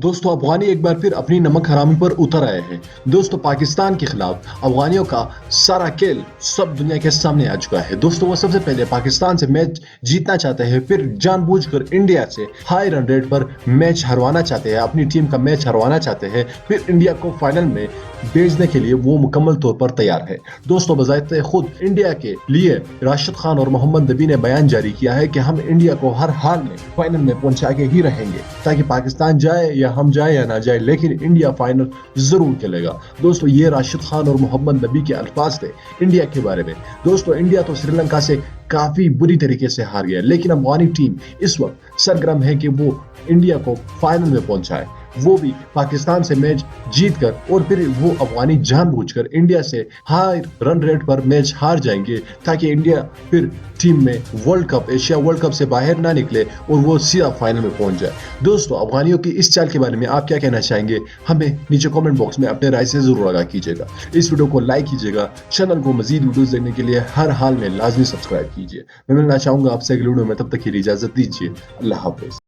दोस्तों अफगानी एक बार फिर अपनी नमक हरामी पर उतर आए हैं। दोस्तों पाकिस्तान के खिलाफ अफगानियों का सारा खेल सब दुनिया के सामने आ चुका है। दोस्तों वो सबसे पहले पाकिस्तान से मैच जीतना चाहते हैं, फिर जानबूझकर इंडिया से हाई रन रेट पर मैच हरवाना चाहते हैं, अपनी टीम का मैच हरवाना चाहते हैं, फिर इंडिया को फाइनल में भेजने के लिए वो मुकम्मल तौर पर तैयार है। दोस्तों बजाते खुद इंडिया के लिए राशिद खान और मोहम्मद नबी ने बयान जारी किया है कि हम इंडिया को हर हाल में फाइनल में पहुंचा के ही रहेंगे, ताकि पाकिस्तान जाए या हम जाए या ना जाए लेकिन इंडिया फाइनल जरूर खेलेगा। दोस्तों ये राशिद खान और मोहम्मद नबी के अल्फाज थे इंडिया के बारे में। दोस्तों इंडिया तो श्रीलंका से काफी बुरी तरीके से हार गया, लेकिन अफगानी टीम इस वक्त सरगर्म है कि वो इंडिया को फाइनल में पहुंचाए, वो भी पाकिस्तान से मैच जीतकर, और फिर वो अफगानी जानबूझकर इंडिया से हाई रन रेट पर मैच हार जाएंगे ताकि इंडिया फिर टीम में world cup, Asia world cup से बाहर ना निकले और वो सीधा फाइनल में पहुंच जाए। दोस्तों अफगानियों की इस चाल के बारे में आप क्या कहना चाहेंगे, हमें नीचे कमेंट बॉक्स में अपने राय से जरूर आगाह कीजिएगा। इस वीडियो को लाइक कीजिएगा, चैनल को मजीद वीडियोस देखने के लिए हर हाल में लाजमी सब्सक्राइब कीजिए। मैं मिलना चाहूंगा आपसे अगली वीडियो में, तब तक की इजाजत दीजिए। अल्लाह हाफिज।